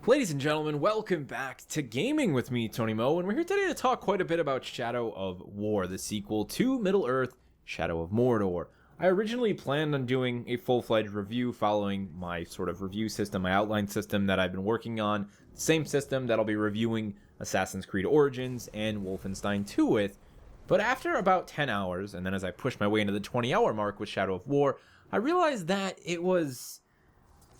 Ladies and gentlemen, welcome back to Gaming with me, Tony Mo, and we're here today to talk quite a bit about Shadow of War, the sequel to Middle-earth, Shadow of Mordor. I originally planned on doing a full-fledged review following my sort of review system, my outline system that I've been working on, same system that I'll be reviewing Assassin's Creed Origins and Wolfenstein 2 with, but after about 10 hours, and then as I pushed my way into the 20-hour mark with Shadow of War, I realized that it was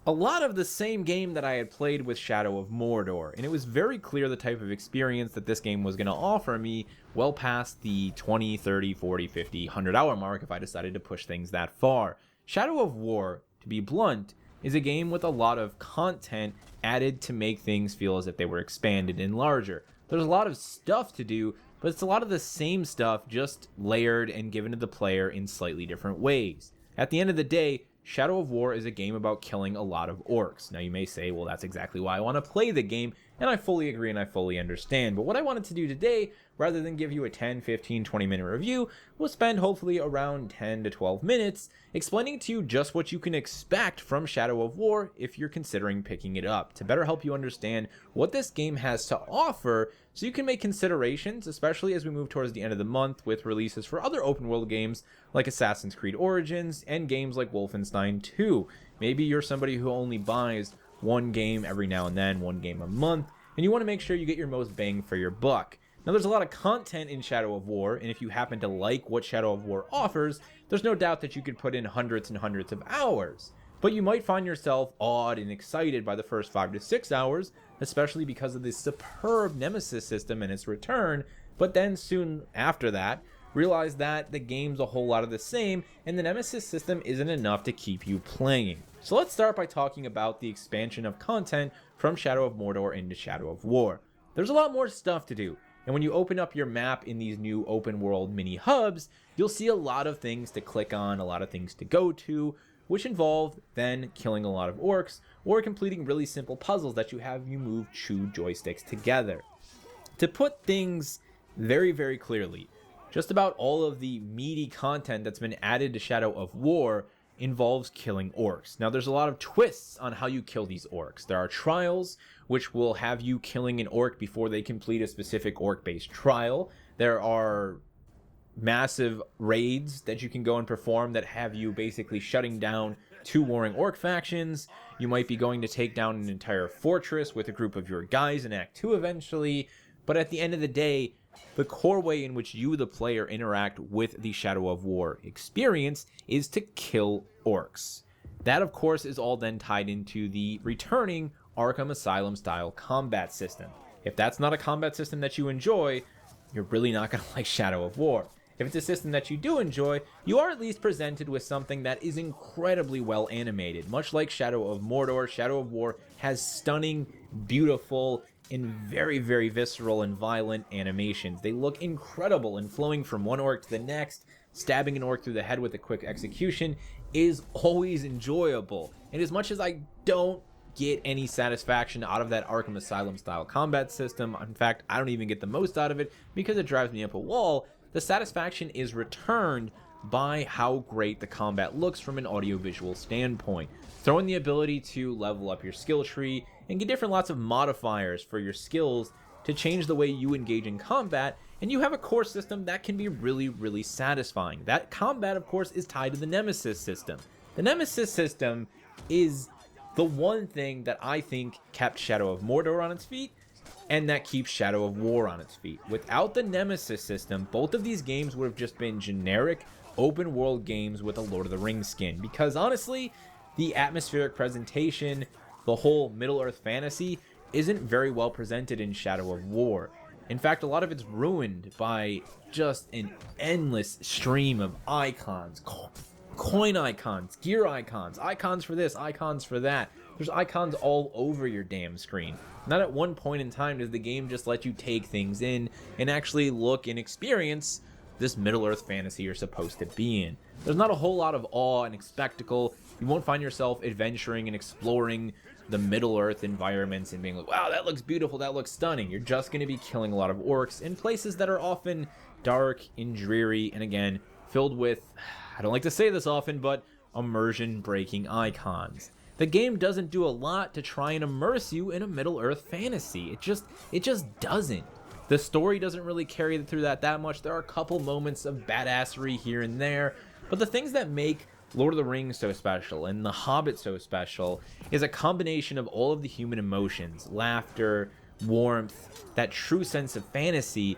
a lot of the same game that I had played with Shadow of Mordor, and it was very clear the type of experience that this game was going to offer me well past the 20, 30, 40, 50, 100-hour mark if I decided to push things that far. Shadow of War, to be blunt, is a game with a lot of content added to make things feel as if they were expanded and larger. There's a lot of stuff to do, but it's a lot of the same stuff just layered and given to the player in slightly different ways. At the end of the day, Shadow of War is a game about killing a lot of orcs. Now you may say, well, that's exactly why I want to play the game, and I fully agree and I fully understand. But what I wanted to do today, rather than give you a 10, 15, 20-minute review, was spend hopefully around 10 to 12 minutes explaining to you just what you can expect from Shadow of War if you're considering picking it up, to better help you understand what this game has to offer so you can make considerations, especially as we move towards the end of the month with releases for other open world games like Assassin's Creed Origins and games like Wolfenstein 2. Maybe you're somebody who only buys one game every now and then, one game a month, and you want to make sure you get your most bang for your buck. Now, there's a lot of content in Shadow of War, and if you happen to like what Shadow of War offers, there's no doubt that you could put in hundreds and hundreds of hours. But you might find yourself awed and excited by the first 5 to 6 hours, especially because of the superb Nemesis system and its return, but then soon after that, realize that the game's a whole lot of the same, and the Nemesis system isn't enough to keep you playing. So let's start by talking about the expansion of content from Shadow of Mordor into Shadow of War. There's a lot more stuff to do, and when you open up your map in these new open world mini hubs, you'll see a lot of things to click on, a lot of things to go to, which involve then killing a lot of orcs or completing really simple puzzles that you move two joysticks together. To put things very, very clearly, just about all of the meaty content that's been added to Shadow of War involves killing orcs. Now, there's a lot of twists on how you kill these orcs. There are trials, which will have you killing an orc before they complete a specific orc-based trial. There are massive raids that you can go and perform that have you basically shutting down two warring orc factions. You might be going to take down an entire fortress with a group of your guys in Act 2 eventually. But at the end of the day, the core way in which you, the player, interact with the Shadow of War experience is to kill orcs. That, of course, is all then tied into the returning Arkham Asylum-style combat system. If that's not a combat system that you enjoy, you're really not going to like Shadow of War. If it's a system that you do enjoy, you are at least presented with something that is incredibly well animated. Much like Shadow of Mordor, Shadow of War has stunning, beautiful, and very, very visceral and violent animations. They look incredible, and flowing from one orc to the next, stabbing an orc through the head with a quick execution is always enjoyable. And as much as I don't get any satisfaction out of that Arkham Asylum style combat system, in fact, I don't even get the most out of it because it drives me up a wall, the satisfaction is returned by how great the combat looks from an audiovisual standpoint. Throw in the ability to level up your skill tree and get lots of modifiers for your skills to change the way you engage in combat, and you have a core system that can be really, really satisfying. That combat, of course, is tied to the Nemesis system. The Nemesis system is the one thing that I think kept Shadow of Mordor on its feet, and that keeps Shadow of War on its feet. Without the Nemesis system, both of these games would have just been generic open world games with a Lord of the Rings skin, because honestly, the atmospheric presentation, the whole Middle-earth fantasy, isn't very well presented in Shadow of War. In fact, a lot of it's ruined by just an endless stream of icons, coin icons, gear icons, icons for this, icons for that. There's icons all over your damn screen. Not at one point in time does the game just let you take things in and actually look and experience this Middle-earth fantasy you're supposed to be in. There's not a whole lot of awe and spectacle. You won't find yourself adventuring and exploring the Middle-earth environments and being like, wow, that looks beautiful, that looks stunning. You're just going to be killing a lot of orcs in places that are often dark and dreary, and again, filled with, I don't like to say this often, but immersion-breaking icons. The game doesn't do a lot to try and immerse you in a Middle-earth fantasy. It just doesn't. The story doesn't really carry through that much. There are a couple moments of badassery here and there, but the things that make Lord of the Rings so special and The Hobbit so special is a combination of all of the human emotions, laughter, warmth, that true sense of fantasy.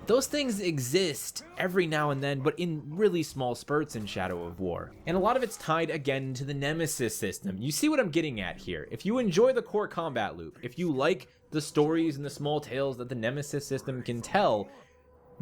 Those things exist every now and then, but in really small spurts in Shadow of War. And a lot of it's tied again to the Nemesis system. You see what I'm getting at here. If you enjoy the core combat loop, if you like the stories and the small tales that the Nemesis system can tell,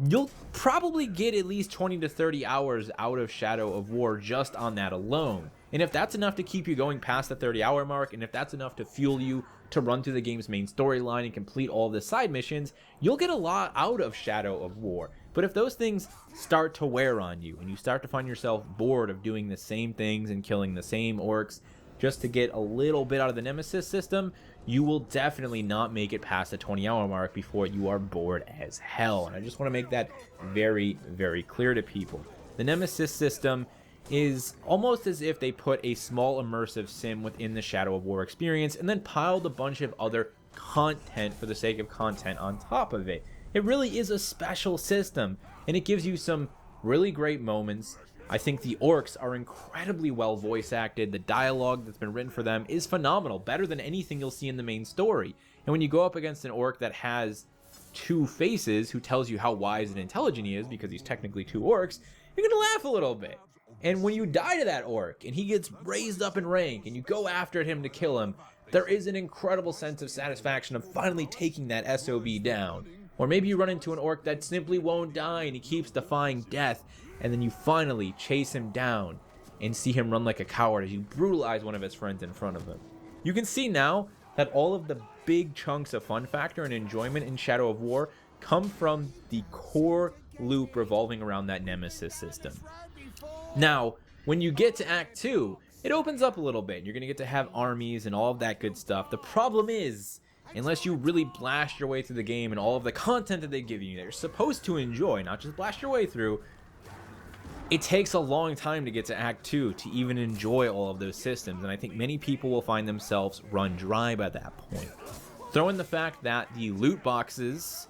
you'll probably get at least 20 to 30 hours out of Shadow of War just on that alone. And if that's enough to keep you going past the 30-hour mark, and if that's enough to fuel you to run through the game's main storyline and complete all of the side missions, you'll get a lot out of Shadow of War. But if those things start to wear on you, and you start to find yourself bored of doing the same things and killing the same orcs just to get a little bit out of the Nemesis system, you will definitely not make it past the 20-hour mark before you are bored as hell. And I just want to make that very, very clear to people. The Nemesis system is almost as if they put a small immersive sim within the Shadow of War experience and then piled a bunch of other content for the sake of content on top of it. It really is a special system, and it gives you some really great moments. I think the orcs are incredibly well voice acted. The dialogue that's been written for them is phenomenal, better than anything you'll see in the main story. And when you go up against an orc that has two faces, who tells you how wise and intelligent he is because he's technically two orcs, you're gonna laugh a little bit. And when you die to that orc and he gets raised up in rank and you go after him to kill him, there is an incredible sense of satisfaction of finally taking that SOB down. Or maybe you run into an orc that simply won't die and he keeps defying death, and then you finally chase him down and see him run like a coward as you brutalize one of his friends in front of him. You can see now that all of the big chunks of fun factor and enjoyment in Shadow of War come from the core loop revolving around that Nemesis system. Now, when you get to Act 2, it opens up a little bit. You're going to get to have armies and all of that good stuff. The problem is, unless you really blast your way through the game and all of the content that they give you that you're supposed to enjoy, not just blast your way through, it takes a long time to get to Act 2 to even enjoy all of those systems, and I think many people will find themselves run dry by that point. Throw in the fact that the loot boxes,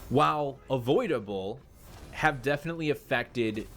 while avoidable, have definitely affected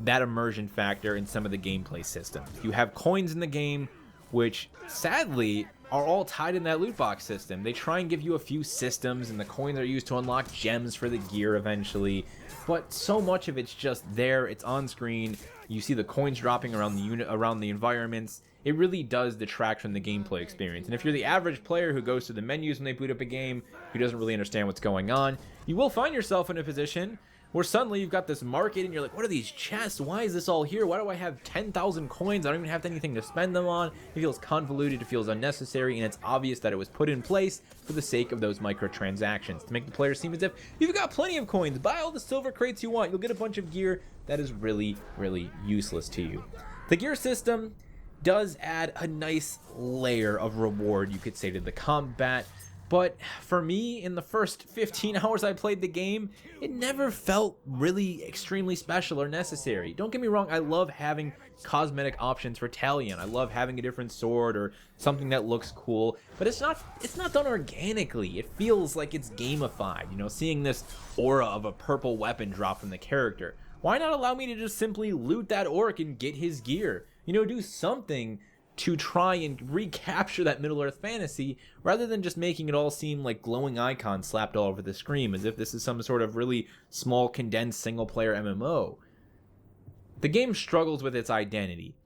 that immersion factor in some of the gameplay systems. You have coins in the game, which sadly are all tied in that loot box system. They try and give you a few systems, and the coins are used to unlock gems for the gear eventually, but so much of it's just there. It's on screen. You see the coins dropping around the unit, around the environments. It really does detract from the gameplay experience. And if you're the average player who goes through the menus when they boot up a game, who doesn't really understand what's going on, you will find yourself in a position where suddenly you've got this market and you're like, what are these chests? Why is this all here? Why do I have 10,000 coins? I don't even have anything to spend them on. It feels convoluted, it feels unnecessary, and it's obvious that it was put in place for the sake of those microtransactions, to make the player seem as if you've got plenty of coins. Buy all the silver crates you want. You'll get a bunch of gear that is really, really useless to you. The gear system does add a nice layer of reward, you could say, to the combat. But for me, in the first 15 hours I played the game, it never felt really extremely special or necessary. Don't get me wrong, I love having cosmetic options for Talion. I love having a different sword or something that looks cool, but it's not done organically. It feels like it's gamified, you know, seeing this aura of a purple weapon drop from the character. Why not allow me to just simply loot that orc and get his gear? You know, do something to try and recapture that Middle-earth fantasy, rather than just making it all seem like glowing icons slapped all over the screen, as if this is some sort of really small, condensed, single-player MMO. The game struggles with its identity.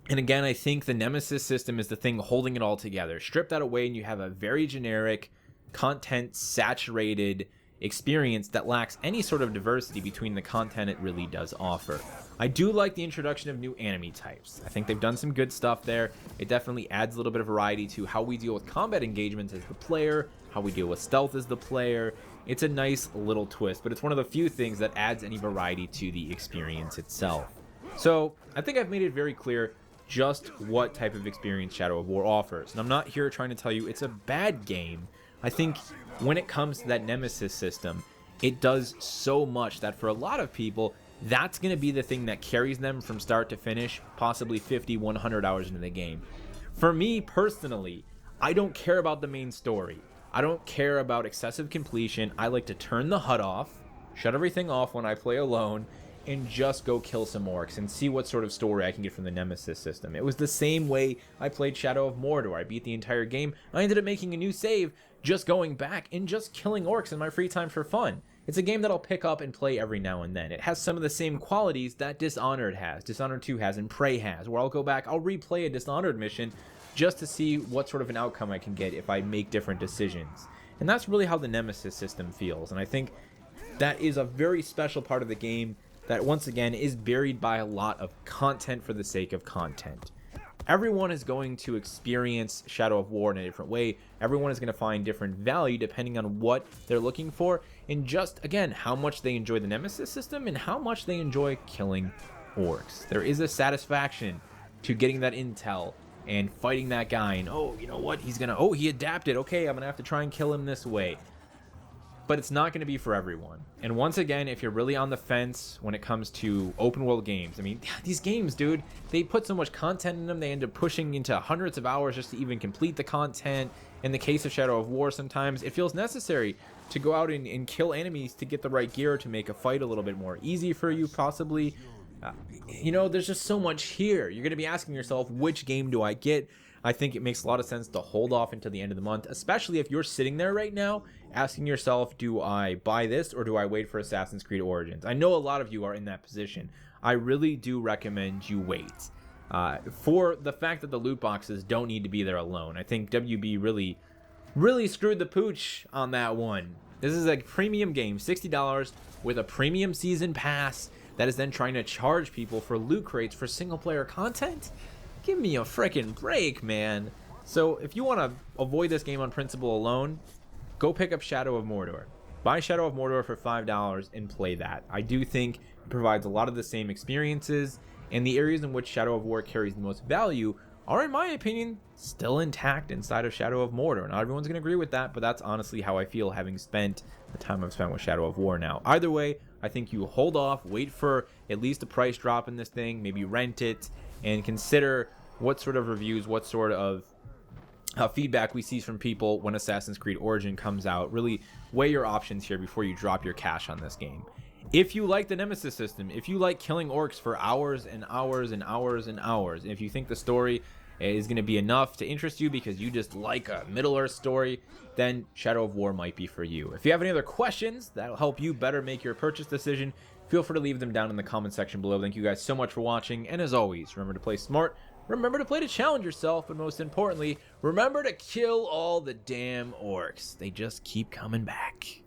And again, I think the Nemesis system is the thing holding it all together. Strip that away and you have a very generic, content-saturated experience that lacks any sort of diversity between the content it really does offer. I do like the introduction of new enemy types. I think they've done some good stuff there. It definitely adds a little bit of variety to how we deal with combat engagements as the player, how we deal with stealth as the player. It's a nice little twist, but it's one of the few things that adds any variety to the experience itself. So I think I've made it very clear just what type of experience Shadow of War offers. And I'm not here trying to tell you it's a bad game. I think when it comes to that Nemesis system, it does so much that for a lot of people, That's going to be the thing that carries them from start to finish, possibly 50, 100 hours into the game. For me personally, I don't care about the main story. I don't care about excessive completion. I like to turn the HUD off, shut everything off when I play alone, and just go kill some orcs and see what sort of story I can get from the Nemesis system. It was the same way I played Shadow of Mordor. I beat the entire game. I ended up making a new save, just going back and just killing orcs in my free time for fun. It's a game that I'll pick up and play every now and then. It has some of the same qualities that Dishonored has, Dishonored 2 has, and Prey has, where I'll go back, I'll replay a Dishonored mission just to see what sort of an outcome I can get if I make different decisions. And that's really how the Nemesis system feels. And I think that is a very special part of the game that, once again, is buried by a lot of content for the sake of content. Everyone is going to experience Shadow of War in a different way. Everyone is going to find different value depending on what they're looking for, and just, again, how much they enjoy the Nemesis system and how much they enjoy killing orcs. There is a satisfaction to getting that intel and fighting that guy, and, oh, you know what, he adapted, okay, I'm going to have to try and kill him this way. But it's not going to be for everyone. And once again, if you're really on the fence when it comes to open world games, I mean, these games, dude, they put so much content in them, they end up pushing into hundreds of hours just to even complete the content. In the case of Shadow of War, sometimes it feels necessary to go out and kill enemies to get the right gear to make a fight a little bit more easy for you, possibly. You know, there's just so much here. You're going to be asking yourself, which game do I get? I think it makes a lot of sense to hold off until the end of the month, especially if you're sitting there right now asking yourself, do I buy this or do I wait for Assassin's Creed Origins? I know a lot of you are in that position. I really do recommend you wait. For the fact that the loot boxes don't need to be there alone. I think WB really screwed the pooch on that one. This is a premium game, $60 with a premium season pass that is then trying to charge people for loot crates for single player content? Give me a freaking break, man. So if you want to avoid this game on principle alone, go pick up Shadow of Mordor. Buy Shadow of Mordor for $5 and play that. I do think it provides a lot of the same experiences, and the areas in which Shadow of War carries the most value are, in my opinion, still intact inside of Shadow of Mordor. Not everyone's going to agree with that, but that's honestly how I feel having spent the time I've spent with Shadow of War now. Either way, I think you hold off, wait for at least a price drop in this thing, maybe rent it, and consider what sort of reviews, what sort of feedback we see from people when Assassin's Creed Origin comes out. Really weigh your options here before you drop your cash on this game. If you like the Nemesis system, if you like killing orcs for hours and hours and hours and hours, and if you think the story is going to be enough to interest you because you just like a Middle-earth story, then Shadow of War might be for you. If you have any other questions that'll help you better make your purchase decision, feel free to leave them down in the comment section below. Thank you guys so much for watching, and as always, remember to play smart, remember to play to challenge yourself, and most importantly, remember to kill all the damn orcs. They just keep coming back.